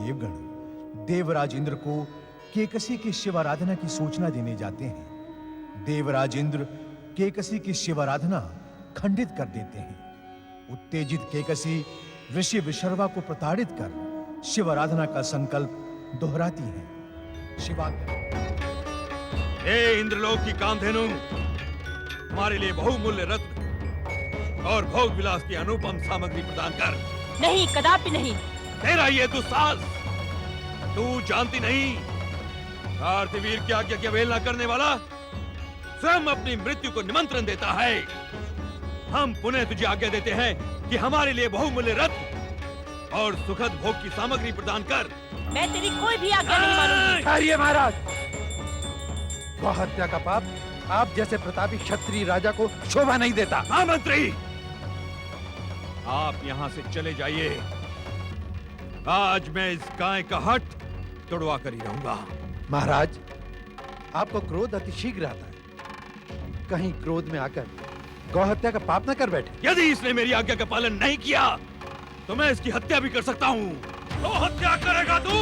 देवगण देवराज इंद्र को केकसी की शिव आराधना की सूचना देने जाते हैं। देवराज इंद्र केकसी की शिव आराधना खंडित कर देते हैं। उत्तेजित केकसी ऋषि विशर्वा को प्रताड़ित कर शिव आराधना का संकल्प दोहराती है। शिवा हे इंद्रलोक की कामधेनु, हमारे लिए बहुमूल्य रत्न और भोग विलास की अनुपम सामग्री प्रदान कर। नहीं, कदापि नहीं। तेरा ये दुस्साहस, तू जानती नहीं, कार्तवीर की आज्ञा की अवहेलना करने वाला स्वयं अपनी मृत्यु को निमंत्रण देता है। हम पुनः तुझे आज्ञा देते हैं कि हमारे लिए बहुमूल्य रत्न और सुखद भोग की सामग्री प्रदान कर। मैं तेरी कोई भी आज्ञा नहीं मानूंगी। ठहरिए महाराज, गौहत्या का पाप आप जैसे प्रतापी क्षत्रिय राजा को शोभा नहीं देता। हाँ मंत्री, आप यहाँ से चले जाइए। आज मैं इस गाय का हट तोड़वा कर ही रहूंगा। महाराज, आपको क्रोध अतिशीघ्र आता है, कहीं क्रोध में आकर गौहत्या का पाप न कर बैठे। यदि इसने मेरी आज्ञा का पालन नहीं किया तो मैं इसकी हत्या भी कर सकता हूँ। तो हत्या करेगा तू?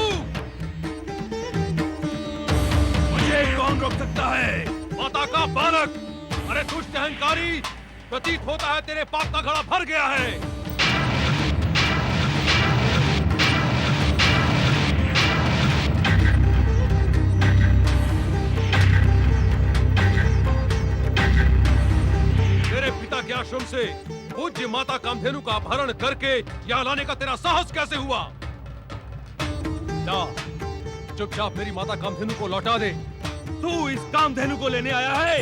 मुझे कौन रोक सकता है? माता का बालक! अरे दुष्ट अहंकारी, प्रतीत होता है तेरे पाप का घड़ा भर गया है। मेरे पिता के आश्रम से पूज्य माता कामधेनु का अपहरण करके यहाँ लाने का तेरा साहस कैसे हुआ? जा, चुपचाप मेरी माता कामधेनु को लौटा दे। तू इस कामधेनु को लेने आया है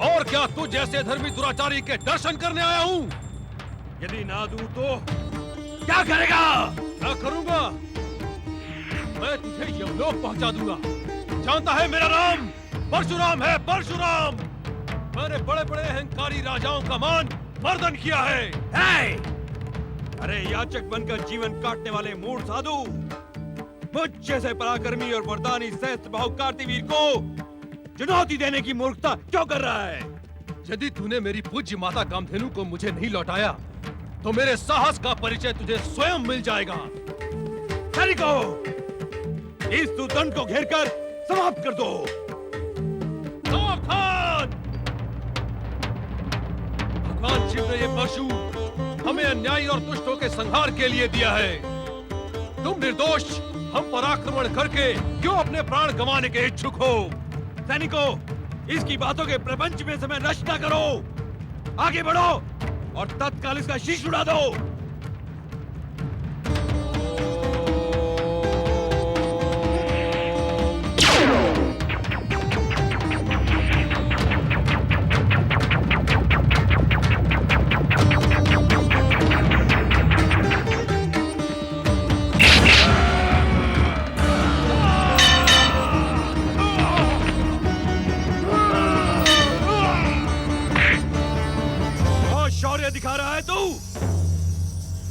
और क्या तू जैसे धर्मी दुराचारी के दर्शन करने आया हूँ? यदि ना दूं तो क्या करेगा? क्या करूंगा? मैं तुझे यमलोक पहुंचा दूंगा। जानता है मेरा नाम परशुराम है, परशुराम। मैंने बड़े बड़े अहंकारी राजाओं का मान मर्दन किया है। अरे याचक बनकर जीवन काटने वाले मूढ़ साधु, मुझ जैसे पराक्रमी और वरदानी सहस्त्र बाहु कार्तिवीर को चुनौती देने की मूर्खता क्यों कर रहा है? यदि तूने मेरी पूज्य माता कामधेनु को मुझे नहीं लौटाया तो मेरे साहस का परिचय तुझे स्वयं मिल जाएगा। सैनिकों, इस दुर्दंड को घेरकर समाप्त कर दो। भगवान शिव ने ये परशु हमें अन्यायी और दुष्टों के संहार के लिए दिया है। तुम निर्दोष हम पर आक्रमण करके क्यों अपने प्राण गंवाने के इच्छुक हो? सैनिकों, इसकी बातों के प्रपंच में समय नष्ट न करो। आगे बढ़ो और तत्काल इसका शीश उड़ा दो। दिखा रहा है तू?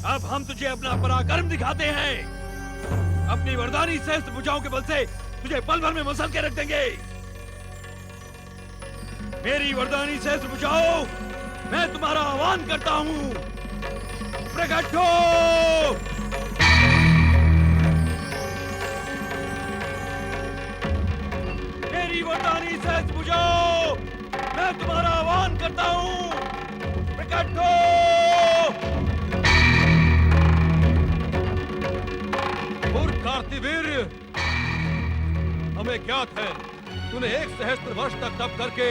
अब हम तुझे अपना पराक्रम दिखाते हैं। अपनी वरदानी सहस्त्र भुजाओं के बल से तुझे पल भर में मसल के रख देंगे। मेरी वरदानी सहस्त्र भुजाओं, मैं तुम्हारा आह्वान करता हूं। प्रकट हो! मेरी वरदानी सहस्त्र भुजाओं, मैं तुम्हारा आह्वान करता हूं। कार्तिवीर, हमें ज्ञात है तूने 1 सहस्त्र वर्ष तक तप करके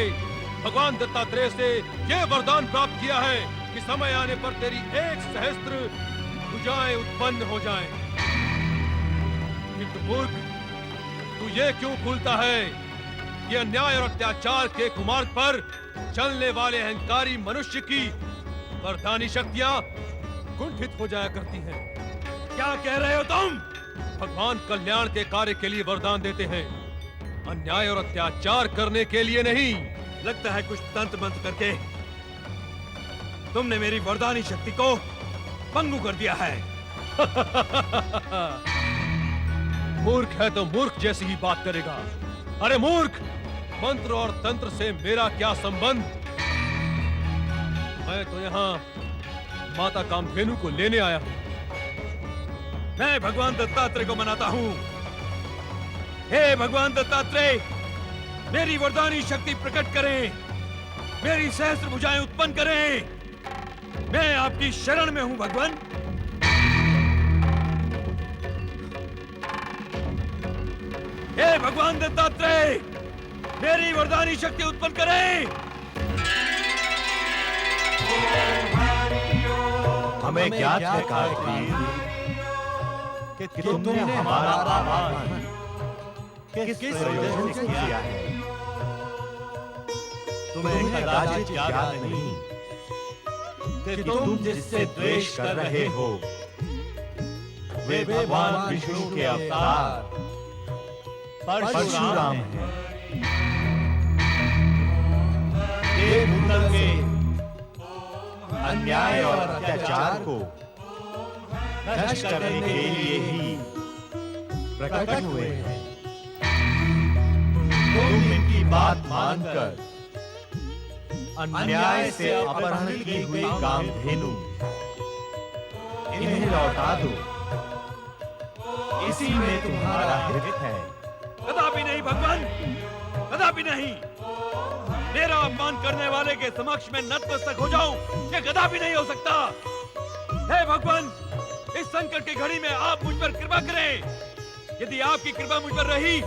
भगवान दत्तात्रेय से यह वरदान प्राप्त किया है कि समय आने पर तेरी 1 सहस्त्र भुजाएं उत्पन्न हो जाएं। किंतु मूर्ख, तू ये क्यों भूलता है कि अन्याय और अत्याचार के कुमार्ग पर चलने वाले अहंकारी मनुष्य की वरदानी शक्तियां कुंठित हो जाया करती हैं। क्या कह रहे हो तुम? भगवान कल्याण के कार्य के लिए वरदान देते हैं, अन्याय और अत्याचार करने के लिए नहीं। लगता है कुछ तंत्र मंत्र करके तुमने मेरी वरदानी शक्ति को पंगु कर दिया है। मूर्ख है तो मूर्ख जैसी ही बात करेगा। अरे मूर्ख, मंत्र और तंत्र से मेरा क्या संबंध? मैं तो यहाँ माता कामधेनु को लेने आया हूँ। मैं भगवान दत्तात्रेय को मनाता हूँ। हे भगवान दत्तात्रेय, मेरी वरदानी शक्ति प्रकट करें, मेरी सहस्त्र भुजाएं उत्पन्न करें। मैं आपकी शरण में हूं भगवान। हे भगवान दत्तात्रेय, मेरी वरदानी शक्ति उत्पन्न करें। हमें ज्ञात है कार्तिक कि तुमने हमारा आह्वान किस प्रयोजन से किया है। तुम्हें कदाचित ज्ञात नहीं कि तुम जिससे द्वेष कर रहे हो वे भगवान विष्णु के अवतार परशुराम हैं। देवभूतल के अन्याय और अत्याचार को नष्ट करने के लिए ही प्रकट हुए हैं। तुम इनकी बात मानकर अन्याय से अपहरण की हुई कामधेनु इन्हें लौटा दो, इसी में तुम्हारा हित है। कदापि नहीं भगवान, कदापि नहीं। मेरा अपमान करने वाले के समक्ष में नतमस्तक हो जाऊं, ये कदापि नहीं हो सकता। हे भगवान, इस संकट की घड़ी में आप मुझ पर कृपा करें। यदि आपकी कृपा मुझ पर रही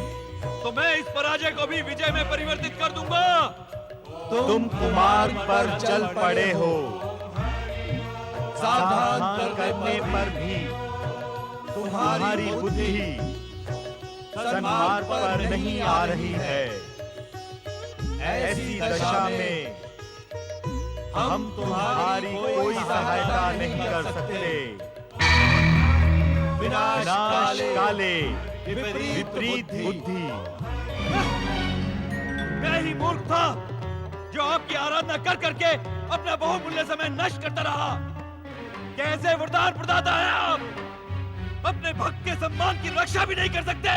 तो मैं इस पराजय को भी विजय में परिवर्तित कर दूंगा। तुम कुमार पर चल पड़े हो, सावधान करने पर भी तुम्हारी बुद्धि सन्मार्ग पर नहीं आ रही है। ऐसी दशा में हम तुम्हारी कोई सहायता नहीं कर सकते। विनाश काले विपरीत बुद्धि। मैं ही मूर्ख था जो आपकी आराधना कर करके अपना बहुमूल्य समय नष्ट करता रहा। कैसे वरदान प्रदाता है आप, अपने भक्त के सम्मान की रक्षा भी नहीं कर सकते।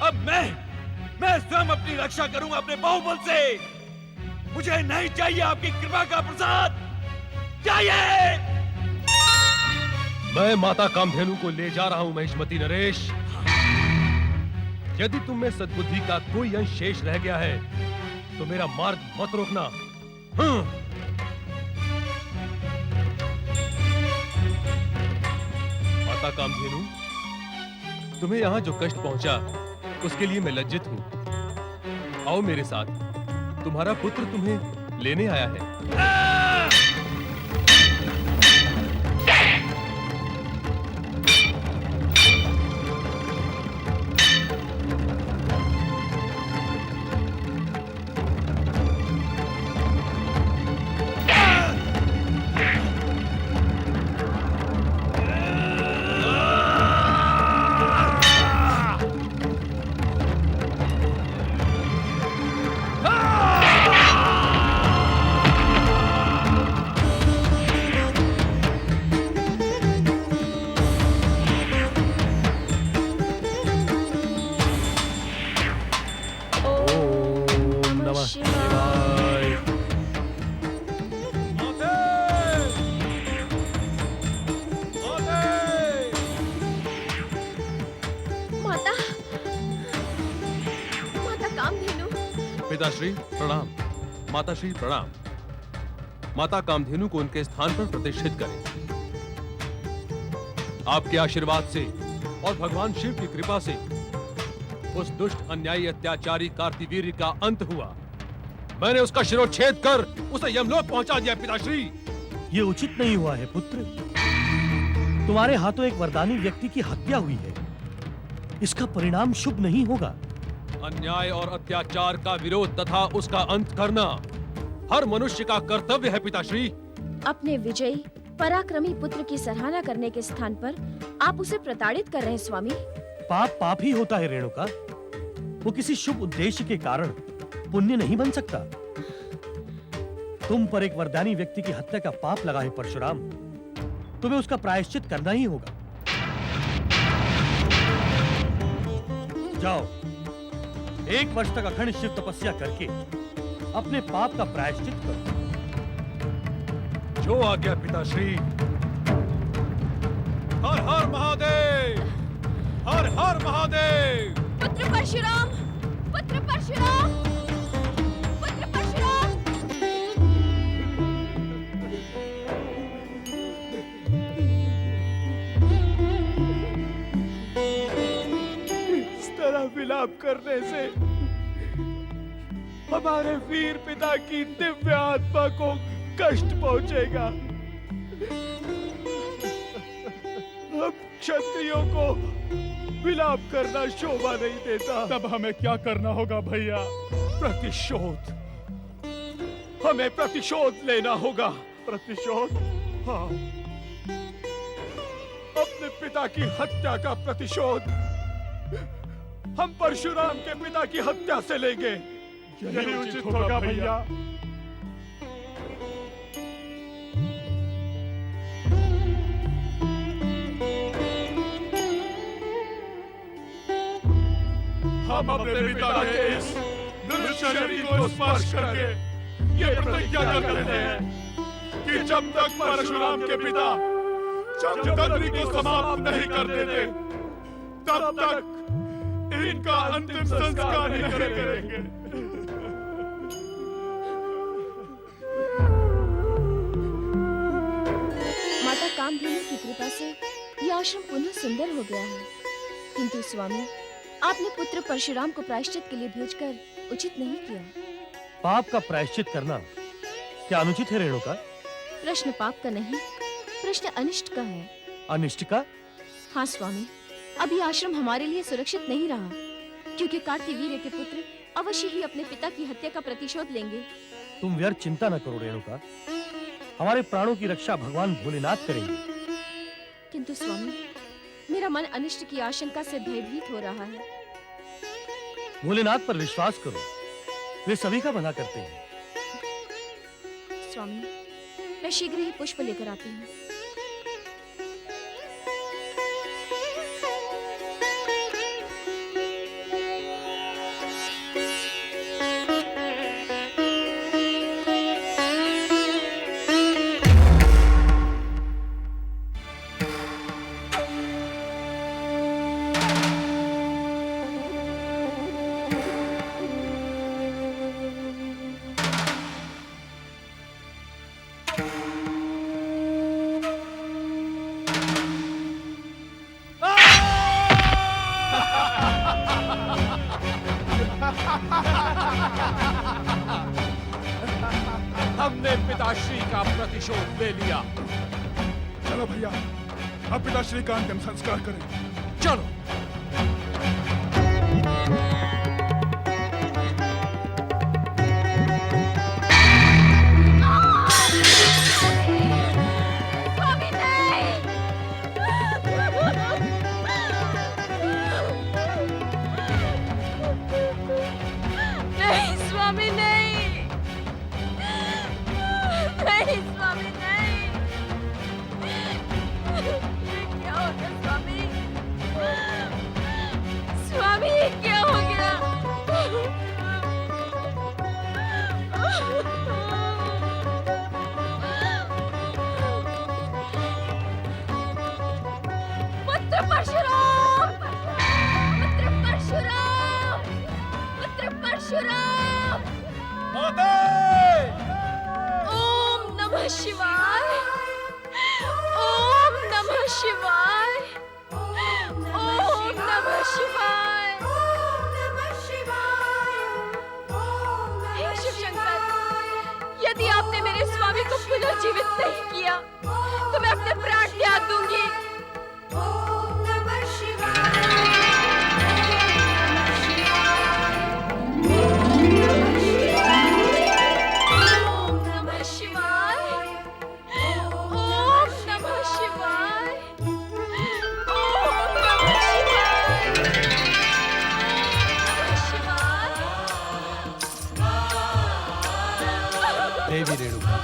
अब मैं स्वयं अपनी रक्षा करूंगा अपने बाहुबल से। मुझे नहीं चाहिए आपकी कृपा का प्रसाद, चाहिए। मैं माता कामधेनु को ले जा रहा हूं महिष्मती नरेश। यदि तुम में सद्बुद्धि का कोई अंश शेष रह गया है तो मेरा मार्ग मत रोकना। माता कामधेनु, तुम्हें यहाँ जो कष्ट पहुंचा उसके लिए मैं लज्जित हूँ। आओ मेरे साथ, तुम्हारा पुत्र तुम्हें लेने आया है। पिताश्री प्रणाम। माताश्री प्रणाम। माता कामधेनु को उनके स्थान पर प्रतिष्ठित करें। आपके आशीर्वाद से और भगवान शिव की कृपा से उस दुष्ट अन्यायी अत्याचारी कार्तिवीर्य का अंत हुआ। मैंने उसका शिरोच्छेद कर उसे यमलोक पहुंचा दिया। पिताश्री, ये उचित नहीं हुआ है पुत्र। तुम्हारे हाथों एक वरदानी व्यक्ति की हत्या हुई है। इसका परिणाम शुभ नहीं होगा। अन्याय और अत्याचार का विरोध तथा उसका अंत करना हर मनुष्य का कर्तव्य है। पिताश्री, अपने विजयी पराक्रमी पुत्र की सराहना करने के स्थान पर आप उसे प्रताड़ित कर रहे हैं स्वामी। पाप पाप ही होता है रेणुका। वो किसी शुभ उद्देश्य के कारण पुण्य नहीं बन सकता। तुम पर एक वरदानी व्यक्ति की हत्या का पाप लगा है परशुराम। तुम्हें उसका प्रायश्चित करना ही होगा। जाओ, 1 वर्ष तक अखंड शिव तपस्या करके अपने पाप का प्रायश्चित करो। जो आज्ञा पिताश्री। हर हर महादेव। हर हर महादेव। पुत्र परशुराम, पुत्र परशुराम, पुत्र परशुराम। इस तरह विलाप करने से हमारे वीर पिता की दिव्य आत्मा को कष्ट पहुंचेगा। हम क्षत्रियों को विलाप करना शोभा नहीं देता। तब हमें क्या करना होगा भैया? प्रतिशोध। हमें प्रतिशोध लेना होगा। प्रतिशोध? हाँ, अपने पिता की हत्या का प्रतिशोध हम परशुराम के पिता की हत्या से लेंगे। यही उचित होगा भैया। हम अपने पिता के इस दुष्ट शरीर को स्पर्श करके ये प्रतिज्ञा करते हैं कि जब तक परशुराम के पिता जमदग्नि को समाप्त नहीं कर देते तब तक इनका अंतिम संस्कार नहीं करेंगे। माता कामधेनु की कृपा से यह आश्रम पुनः सुंदर हो गया है, किंतु स्वामी आपने पुत्र परशुराम को प्रायश्चित के लिए भेजकर उचित नहीं किया। पाप का प्रायश्चित करना क्या अनुचित है रेणुका? प्रश्न पाप का नहीं, प्रश्न अनिष्ट का है। अनिष्ट का? हाँ स्वामी, अब यह आश्रम हमारे लिए सुरक्षित नहीं रहा, क्योंकि कार्तिवीर्य के पुत्र अवश्य ही अपने पिता की हत्या का प्रतिशोध लेंगे। तुम व्यर्थ चिंता न करो रेणुका, हमारे प्राणों की रक्षा भगवान भोलेनाथ करेंगे। किंतु स्वामी, मेरा मन अनिष्ट की आशंका से भयभीत हो रहा है। भोलेनाथ पर विश्वास करो, वे सभी का भला करते हैं। स्वामी, मैं शीघ्र ही पुष्प लेकर आती हूँ। हमने पिताश्री का प्रतिशोध ले लिया। चलो भैया, अब पिताश्री का अंतिम संस्कार करें। चलो। स्वामी नहीं, नहीं स्वामी नहीं। क्या हो गया स्वामी? स्वामी क्या हो गया? पुत्र परशुराम, पुत्र परशुराम, पुत्र परशुराम। ओम नमः शिवाय, ओम नमः शिवाय, ओम नमः शिवाय, ओम नमः शिवाय। हे शिव शंकर, यदि आपने मेरे स्वामी को पुनः जीवित नहीं किया तो मैं अपने प्राण त्याग दूंगी। ओम नमः शिवाय, देवी रेणुका,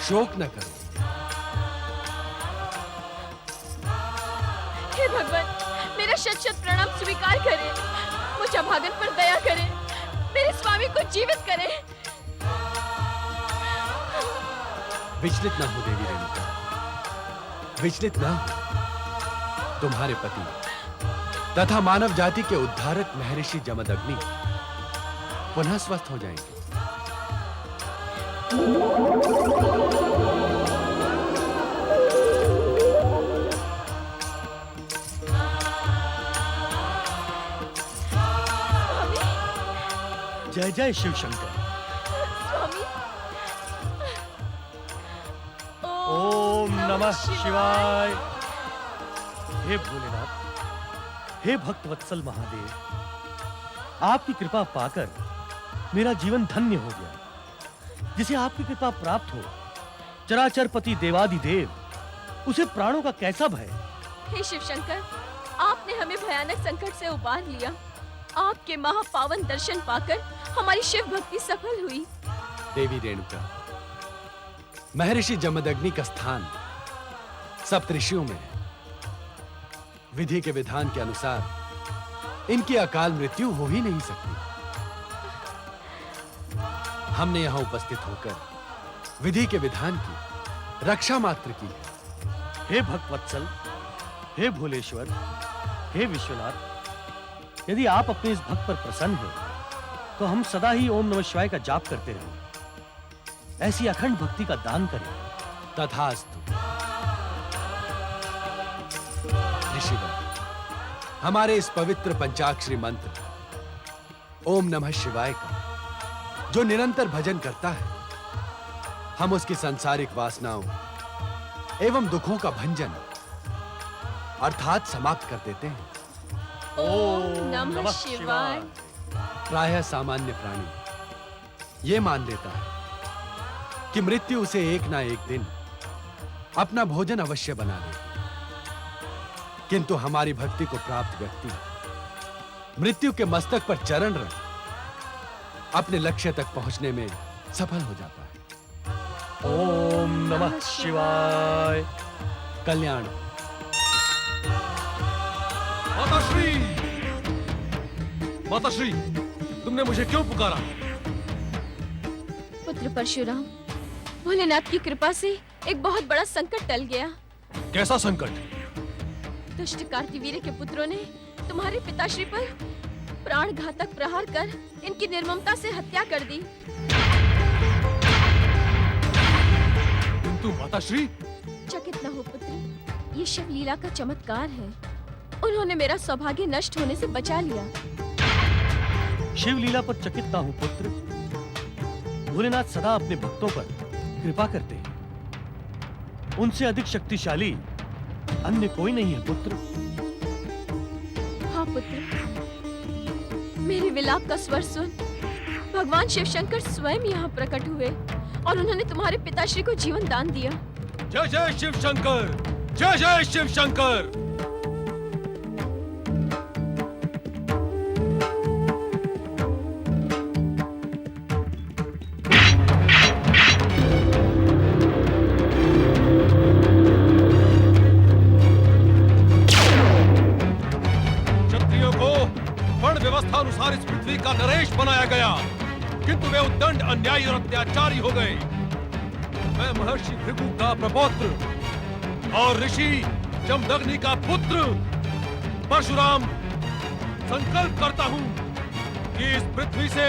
शोक न करो। हे भगवान, मेरा शत शत प्रणाम स्वीकार करें, मुझ अभागन पर दया करें, मेरे स्वामी को जीवित करें। विचलित ना हो देवी रेणुका, विचलित न हो। तुम्हारे पति तथा मानव जाति के उद्धारक महर्षि जमदग्नि पुनः स्वस्थ हो जाएंगे। जय जय शिव शंकर। स्वामी ओम नमः शिवाय। हे भोलेनाथ, हे भक्तवत्सल महादेव, आपकी कृपा पाकर मेरा जीवन धन्य हो गया। जिसे आपकी कृपा प्राप्त हो, चराचर पति देवादिदेव, उसे प्राणों का कैसा भय। हे शिव शंकर, आपने हमें भयानक संकट से उबार लिया। आपके महापावन दर्शन पाकर हमारी शिव भक्ति सफल हुई। देवी रेणुका, महर्षि जमदग्नि का स्थान सप्तऋषियों में है। विधि के विधान के अनुसार इनकी अकाल मृत्यु हो ही नहीं सकती। हमने यहां उपस्थित होकर विधि के विधान की रक्षा मात्र की है। हे भक्तवत्सल, हे भोलेश्वर, हे विश्वनाथ, यदि आप अपने इस भक्त पर प्रसन्न हैं, तो हम सदा ही ओम नमः शिवाय का जाप करते रहें। ऐसी अखंड भक्ति का दान करें। तथास्तु। ऋषिवर, हमारे इस पवित्र पंचाक्षरी मंत्र ओम नमः शिवाय का जो निरंतर भजन करता है, हम उसकी सांसारिक वासनाओं एवं दुखों का भंजन अर्थात समाप्त कर देते हैं। ओम नमः शिवाय। प्रायः सामान्य प्राणी ये मान लेता है कि मृत्यु उसे एक ना एक दिन अपना भोजन अवश्य बना देगी, किंतु हमारी भक्ति को प्राप्त व्यक्ति मृत्यु के मस्तक पर चरण रख अपने लक्ष्य तक पहुंचने में सफल हो जाता है। ओम नमः शिवाय। कल्याण। माताश्री, माताश्री, तुमने मुझे क्यों पुकारा? पुत्र परशुराम, भोलेनाथ की कृपा से एक बहुत बड़ा संकट टल गया। कैसा संकट? दुष्ट कार्तिवीर्य के पुत्रों ने तुम्हारे पिताश्री पर प्राण घातक प्रहार कर इनकी निर्ममता से हत्या कर दी। किंतु माताश्री। चकित न हो पुत्र, ये शिव लीला का चमत्कार है। उन्होंने मेरा सौभाग्य नष्ट होने से बचा लिया। शिव लीला पर चकित ना हो पुत्र। भोलेनाथ सदा अपने भक्तों पर कृपा करते हैं। उनसे अधिक शक्तिशाली अन्य कोई नहीं है पुत्र। हाँ पुत्र, मेरे विलाप का स्वर सुन भगवान शिव शंकर स्वयं यहाँ प्रकट हुए और उन्होंने तुम्हारे पिताश्री को जीवन दान दिया। जय जय शिव शंकर, जय जय शिव शंकर। व्यवस्थानुसार इस पृथ्वी का नरेश बनाया गया, किंतु वे उद्दंड, अन्यायी और अत्याचारी हो गए। मैं महर्षि भृगु का प्रपौत्र और ऋषि जमदग्नि का पुत्र परशुराम संकल्प करता हूं कि इस पृथ्वी से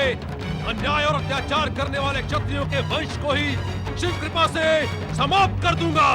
अन्याय और अत्याचार करने वाले क्षत्रियों के वंश को ही शिव कृपा से समाप्त कर दूंगा।